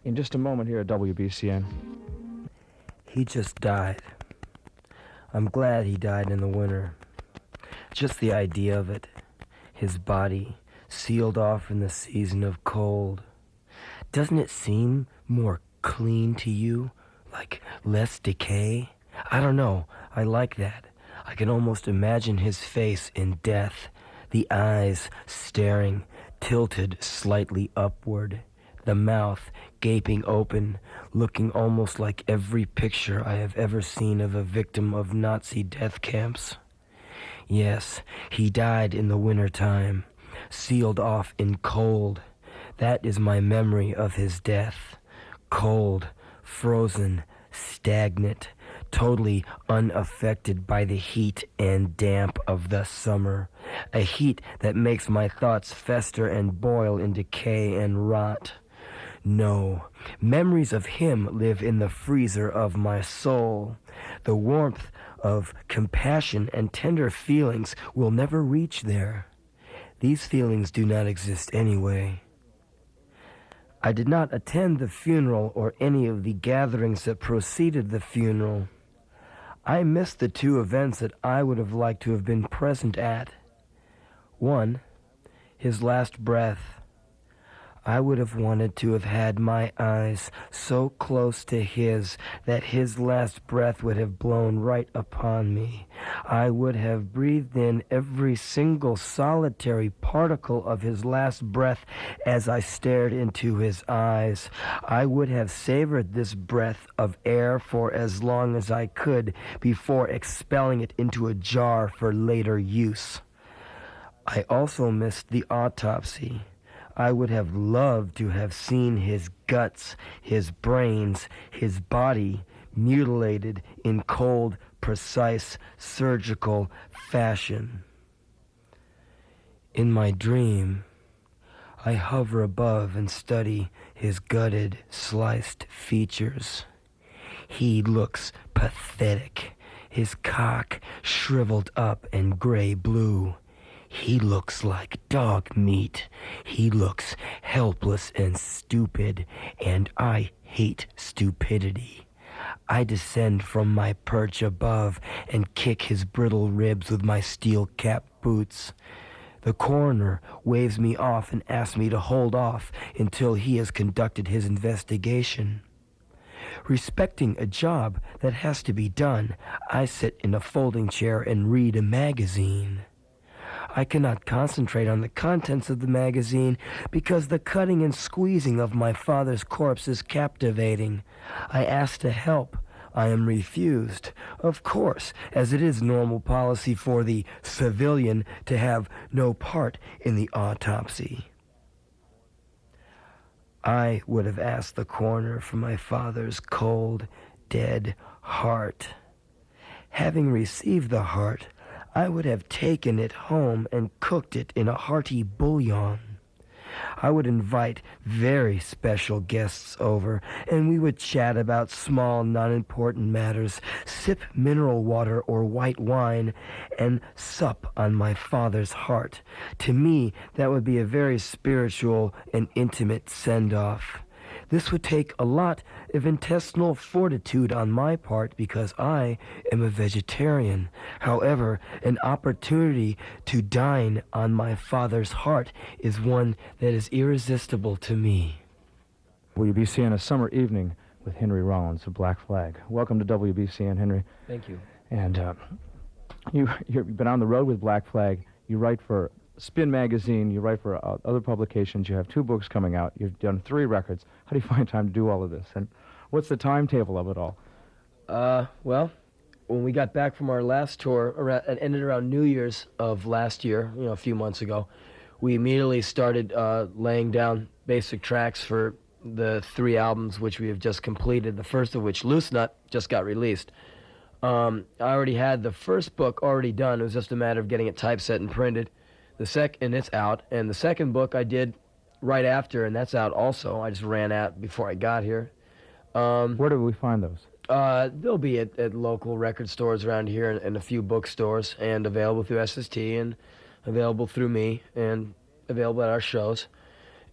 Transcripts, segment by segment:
in just a moment here at WBCN. He just died. I'm glad he died in the winter. Just the idea of it. His body sealed off in the season of cold. Doesn't it seem more clean to you? Like less decay? I don't know. I like that. I can almost imagine his face in death. The eyes staring, tilted slightly upward. The mouth gaping open, looking almost like every picture I have ever seen of a victim of Nazi death camps. Yes, he died in the wintertime, sealed off in cold. That is my memory of his death. Cold, frozen, stagnant, totally unaffected by the heat and damp of the summer. A heat that makes my thoughts fester and boil in decay and rot. No, memories of him live in the freezer of my soul. The warmth of compassion and tender feelings will never reach there. These feelings do not exist anyway. I did not attend the funeral or any of the gatherings that preceded the funeral. I missed the two events that I would have liked to have been present at. One, his last breath. I would have wanted to have had my eyes so close to his that his last breath would have blown right upon me. I would have breathed in every single solitary particle of his last breath as I stared into his eyes. I would have savored this breath of air for as long as I could before expelling it into a jar for later use. I also missed the autopsy. I would have loved to have seen his guts, his brains, his body mutilated in cold, precise, surgical fashion. In my dream, I hover above and study his gutted, sliced features. He looks pathetic, his cock shriveled up and gray-blue. He looks like dog meat. He looks helpless and stupid, and I hate stupidity. I descend from my perch above and kick his brittle ribs with my steel-capped boots. The coroner waves me off and asks me to hold off until he has conducted his investigation. Respecting a job that has to be done, I sit in a folding chair and read a magazine. I cannot concentrate on the contents of the magazine because the cutting and squeezing of my father's corpse is captivating. I ask to help. I am refused, of course, as it is normal policy for the civilian to have no part in the autopsy. I would have asked the coroner for my father's cold, dead heart. Having received the heart, I would have taken it home and cooked it in a hearty bouillon. I would invite very special guests over, and we would chat about small, non-important matters, sip mineral water or white wine, and sup on my father's heart. To me, that would be a very spiritual and intimate send-off. This would take a lot of intestinal fortitude on my part because I am a vegetarian. However, an opportunity to dine on my father's heart is one that is irresistible to me. WBCN, a summer evening with Henry Rollins of Black Flag. Welcome to WBCN, Henry. Thank you. And you've been on the road with Black Flag. You write for Spin Magazine, you write for other publications, you have 2 books coming out, you've done 3 records. How do you find time to do all of this? And what's the timetable of it all? Well, when we got back from our last tour, it ended around New Year's of last year, a few months ago, we immediately started laying down basic tracks for the 3 albums which we have just completed, the first of which, Loose Nut, just got released. I already had the first book already done. It was just a matter of getting it typeset and printed. And it's out. And the second book I did right after, and that's out also. I just ran out before I got here. Where do we find those? They'll be at local record stores around here and a few bookstores, and available through SST and available through me and available at our shows.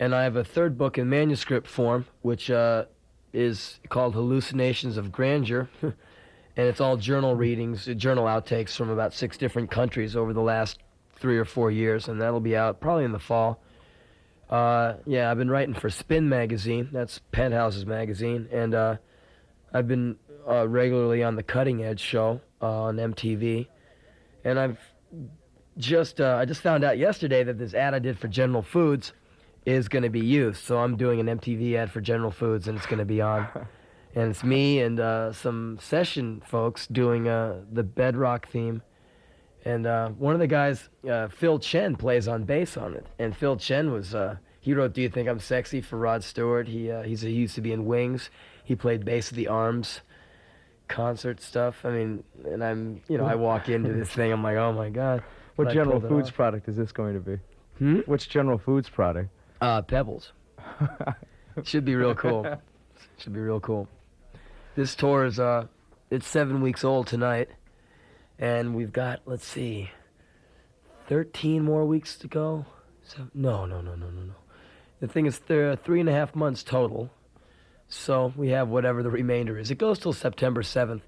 And I have a third book in manuscript form, which is called Hallucinations of Grandeur. And it's all journal readings, journal outtakes from about 6 different countries over the last 3 or 4 years, and that'll be out probably in the fall. Yeah, I've been writing for Spin magazine. That's Penthouse's magazine, and I've been regularly on the Cutting Edge show on MTV, and I just found out yesterday that this ad I did for General Foods is going to be used. So I'm doing an MTV ad for General Foods, and it's going to be on. And it's me and some session folks doing the Bedrock theme. And one of the guys, Phil Chen, plays on bass on it. And Phil Chen was, he wrote Do You Think I'm Sexy for Rod Stewart. He used to be in Wings. He played bass at the Arms concert stuff. I mean, and I walk into this thing, I'm like, oh my God. What General Foods product is this going to be? Which General Foods product? Pebbles. Should be real cool. Should be real cool. This tour is, it's 7 weeks old tonight, and we've got, let's see, 13 more weeks to go. So, no. The thing is, there are 3.5 months total, so we have whatever the remainder is. It goes till September 7th,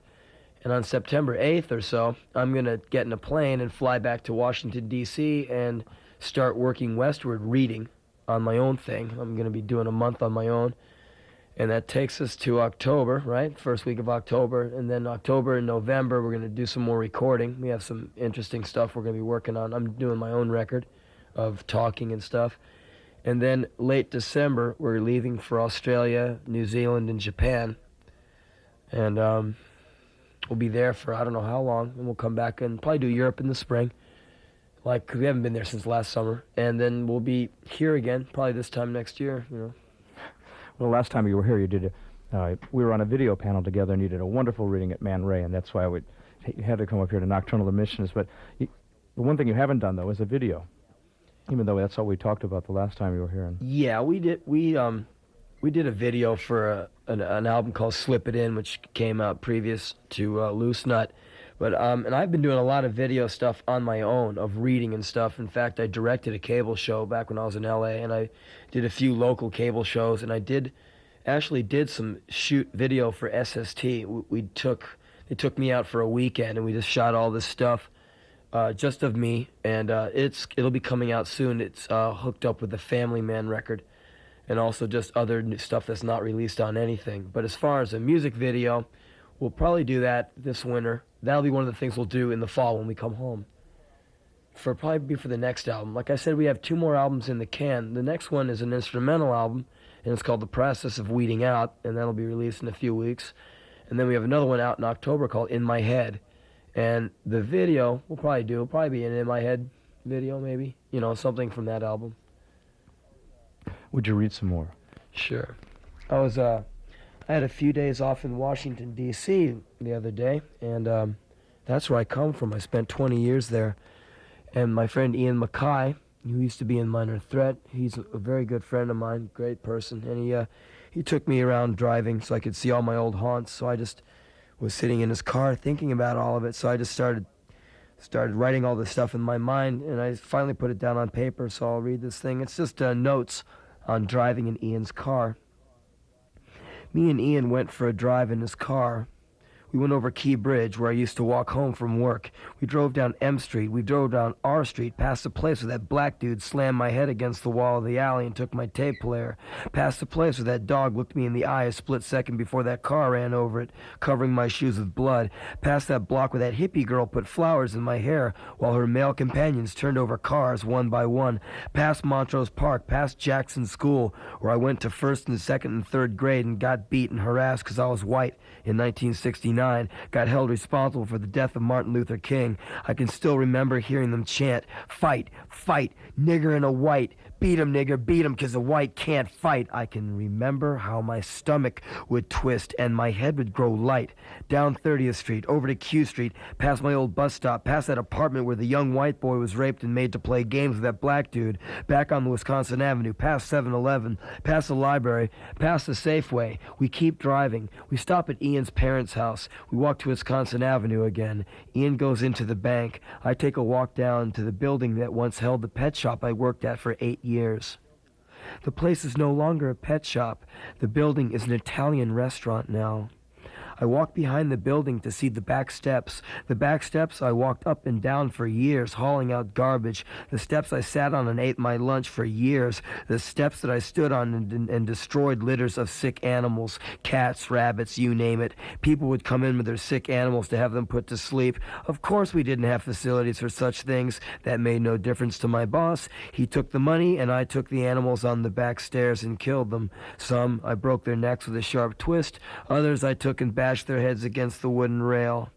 and on September 8th or so, I'm going to get in a plane and fly back to Washington, D.C., and start working westward, reading on my own thing. I'm going to be doing a month on my own, and that takes us to October, right? First week of October, and then October and November, we're going to do some more recording. We have some interesting stuff we're going to be working on. I'm doing my own record of talking and stuff. And then late December, we're leaving for Australia, New Zealand, and Japan. And we'll be there for I don't know how long, and we'll come back and probably do Europe in the spring. Like, we haven't been there since last summer. And then we'll be here again, probably this time next year, you know. Well, last time you were here, you did we were on a video panel together, and you did a wonderful reading at Man Ray, and that's why you had to come up here to Nocturnal Emissions. But the one thing you haven't done, though, is a video, even though that's all we talked about the last time you were here. Yeah, we did a video for an album called Slip It In, which came out previous to Loose Nut. But and I've been doing a lot of video stuff on my own, of reading and stuff. In fact, I directed a cable show back when I was in L.A., and I did a few local cable shows, and I actually did some shoot video for SST. They took me out for a weekend, and we just shot all this stuff just of me, and it'll be coming out soon. It's hooked up with the Family Man record, and also just other new stuff that's not released on anything. But as far as a music video, we'll probably do that this winter. That'll be one of the things we'll do in the fall when we come home. Probably for the next album. Like I said, we have 2 more albums in the can. The next one is an instrumental album, and it's called The Process of Weeding Out, and that'll be released in a few weeks. And then we have another one out in October called In My Head. And the video will probably be an In My Head video, maybe. You know, something from that album. Would you read some more? Sure. I had a few days off in Washington, D.C. the other day, and that's where I come from. I spent 20 years there. And my friend Ian Mackay, who used to be in Minor Threat, he's a very good friend of mine, great person, and he took me around driving so I could see all my old haunts. So I just was sitting in his car thinking about all of it, so I just started writing all this stuff in my mind, and I finally put it down on paper, so I'll read this thing. It's just notes on driving in Ian's car. Me and Ian went for a drive in his car. We went over Key Bridge, where I used to walk home from work. We drove down M Street. We drove down R Street, past the place where that black dude slammed my head against the wall of the alley and took my tape player. Past the place where that dog looked me in the eye a split second before that car ran over it, covering my shoes with blood. Past that block where that hippie girl put flowers in my hair while her male companions turned over cars one by one. Past Montrose Park, past Jackson School, where I went to 1st and 2nd and 3rd grade and got beat and harassed because I was white in 1969. Got held responsible for the death of Martin Luther King. I can still remember hearing them chant, "Fight, fight, nigger and a white. Beat 'em, nigger, beat 'em, 'cause a white can't fight." I can remember how my stomach would twist and my head would grow light. Down 30th Street, over to Q Street, past my old bus stop, past that apartment where the young white boy was raped and made to play games with that black dude, back on the Wisconsin Avenue, past 7-Eleven, past the library, past the Safeway. We keep driving. We stop at Ian's parents' house. We walk to Wisconsin Avenue again. Ian goes into the bank. I take a walk down to the building that once held the pet shop I worked at for 8 years. The place is no longer a pet shop. The building is an Italian restaurant now. I walked behind the building to see the back steps. The back steps I walked up and down for years, hauling out garbage. The steps I sat on and ate my lunch for years. The steps that I stood on and destroyed litters of sick animals, cats, rabbits, you name it. People would come in with their sick animals to have them put to sleep. Of course we didn't have facilities for such things. That made no difference to my boss. He took the money and I took the animals on the back stairs and killed them. Some I broke their necks with a sharp twist. Others I took and bashed their heads against the wooden rail.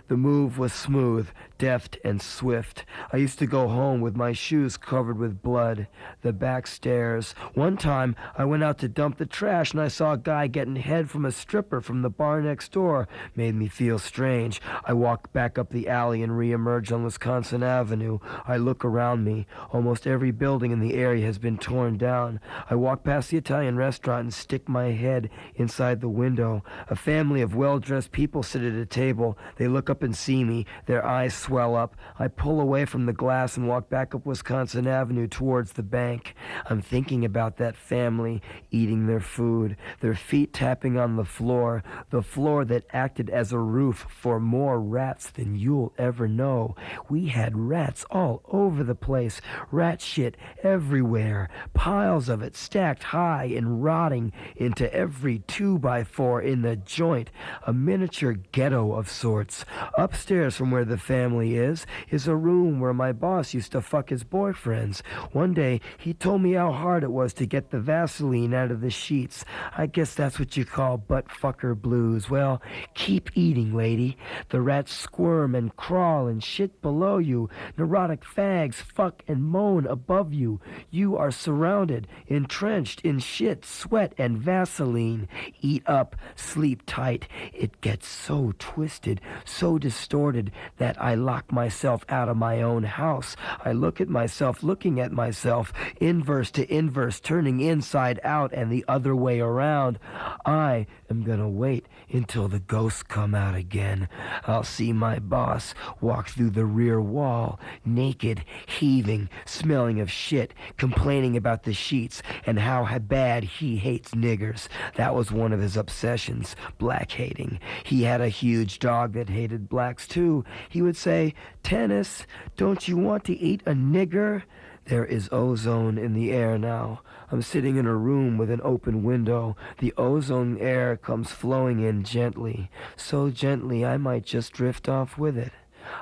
The move was smooth, deft, and swift. I used to go home with my shoes covered with blood. The back stairs. One time, I went out to dump the trash and I saw a guy getting head from a stripper from the bar next door. Made me feel strange. I walk back up the alley and re-emerge on Wisconsin Avenue. I look around me. Almost every building in the area has been torn down. I walk past the Italian restaurant and stick my head inside the window. A family of well-dressed people sit at a table. They look up and see me. Their eyes swell up. I pull away from the glass and walk back up Wisconsin Avenue towards the bank. I'm thinking about that family eating their food, their feet tapping on the floor that acted as a roof for more rats than you'll ever know. We had rats all over the place, rat shit everywhere, piles of it stacked high and rotting into every 2x4 in the joint, a miniature ghetto of sorts. Upstairs from where the family is a room where my boss used to fuck his boyfriends. One day, he told me how hard it was to get the Vaseline out of the sheets. I guess that's what you call butt fucker blues. Well, keep eating, lady. The rats squirm and crawl and shit below you. Neurotic fags fuck and moan above you. You are surrounded, entrenched in shit, sweat, and Vaseline. Eat up, sleep tight. It gets so twisted, so distorted that I lock myself out of my own house. I look at myself looking at myself, inverse to inverse, turning inside out and the other way around. I am gonna wait until the ghosts come out again. I'll see my boss walk through the rear wall, naked, heaving, smelling of shit, complaining about the sheets and how bad he hates niggers. That was one of his obsessions, black hating. He had a huge dog that hated blacks too. He would say, "Tennis, don't you want to eat a nigger?" There is ozone in the air now. I'm sitting in a room with an open window. The ozone air comes flowing in gently, so gently I might just drift off with it.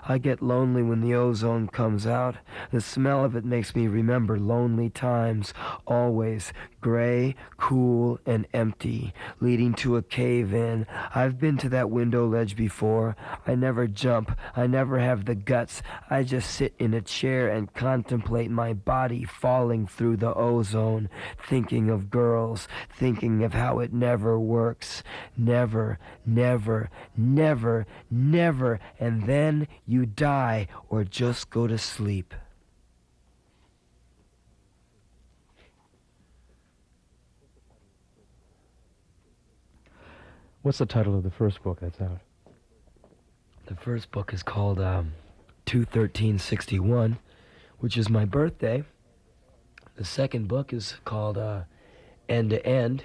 I get lonely when the ozone comes out. The smell of it makes me remember lonely times, always gray, cool, and empty, leading to a cave-in. I've been to that window ledge before. I never jump. I never have the guts. I just sit in a chair and contemplate my body falling through the ozone, thinking of girls, thinking of how it never works. Never, never, never, never, and then you die or just go to sleep. What's the title of the first book that's out? The first book is called 2/13/61, which is my birthday. The second book is called End to End.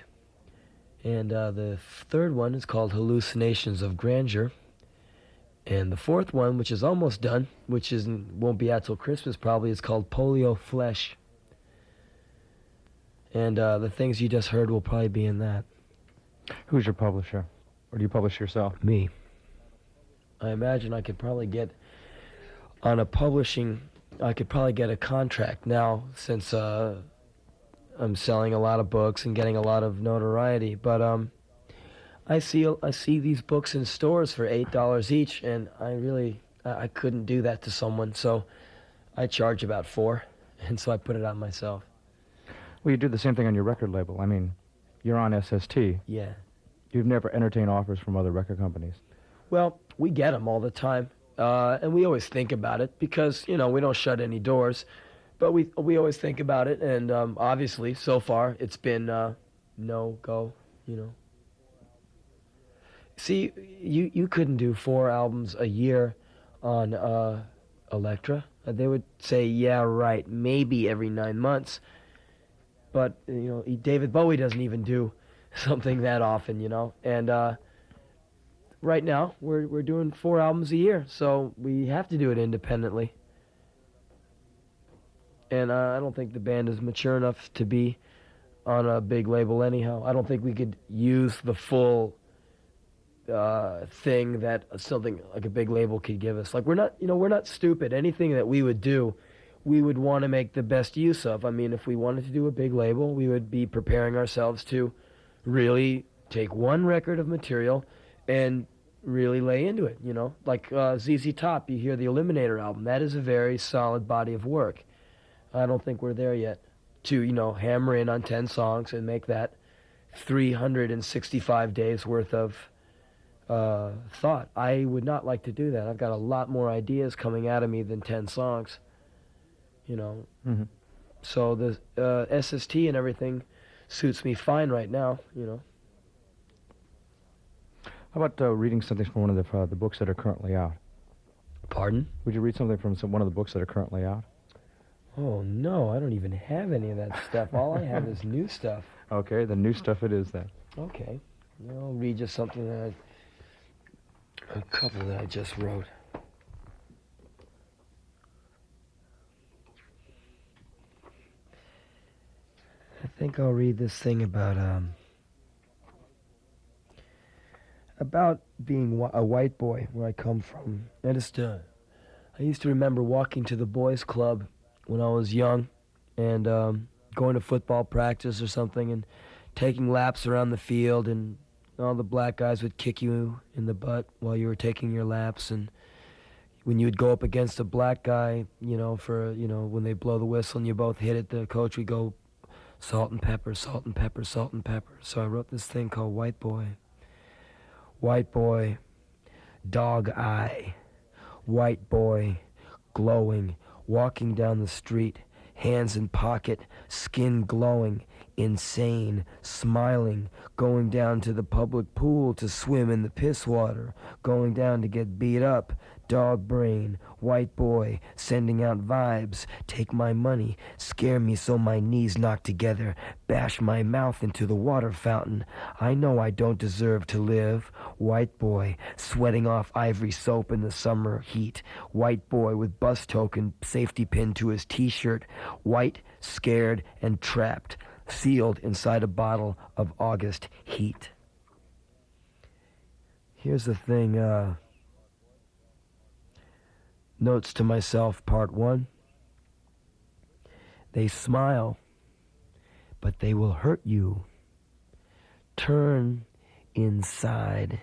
And the third one is called Hallucinations of Grandeur. And the fourth one, which is almost done, which won't be out till Christmas probably, is called Polio Flesh. And the things you just heard will probably be in that. Who's your publisher? Or do you publish yourself? Me. I imagine I could probably get on a publishing, I could probably get a contract now since I'm selling a lot of books and getting a lot of notoriety. But I see these books in stores for $8 each, and I couldn't do that to someone, so I charge about $4, and so I put it on myself. Well, you do the same thing on your record label. I mean, you're on SST. Yeah. You've never entertained offers from other record companies. Well, we get them all the time, and we always think about it because, we don't shut any doors, but we always think about it, and obviously, so far, it's been no-go, See, you couldn't do 4 albums a year on Elektra. They would say, yeah, right, maybe every 9 months. But, David Bowie doesn't even do something that often, And right now, we're doing 4 albums a year, so we have to do it independently. And I don't think the band is mature enough to be on a big label anyhow. I don't think we could use the full thing that something like a big label could give us. Like, we're not stupid. Anything that we would do, we would want to make the best use of. I mean, if we wanted to do a big label, we would be preparing ourselves to really take one record of material and really lay into it, Like ZZ Top, you hear the Eliminator album. That is a very solid body of work. I don't think we're there yet to, hammer in on 10 songs and make that 365 days worth of thought. I would not like to do that. I've got a lot more ideas coming out of me than 10 songs, Mm-hmm. So the SST and everything suits me fine right now, How about reading something from one of the books that are currently out? Pardon? Would you read something from one of the books that are currently out? Oh, no, I don't even have any of that stuff. All I have is new stuff. Okay, the new stuff it is then. Okay. I'll read you something a couple that I just wrote. I think I'll read this thing about being a white boy where I come from. I used to remember walking to the boys' club when I was young and going to football practice or something and taking laps around the field, and all the black guys would kick you in the butt while you were taking your laps. And when you would go up against a black guy, when they blow the whistle and you both hit it, the coach would go, salt and pepper, salt and pepper, salt and pepper. So I wrote this thing called White Boy. White boy, dog eye. White boy, glowing, walking down the street, hands in pocket, skin glowing, insane, smiling, going down to the public pool to swim in the piss water, going down to get beat up, dog brain, white boy, sending out vibes, take my money, scare me so my knees knock together, bash my mouth into the water fountain. I know I don't deserve to live. White boy, sweating off ivory soap in the summer heat. White boy with bus token safety pin to his t-shirt. White, scared, and trapped, sealed inside a bottle of August heat. Here's the thing, Notes to myself, part 1. They smile, but they will hurt you. Turn inside.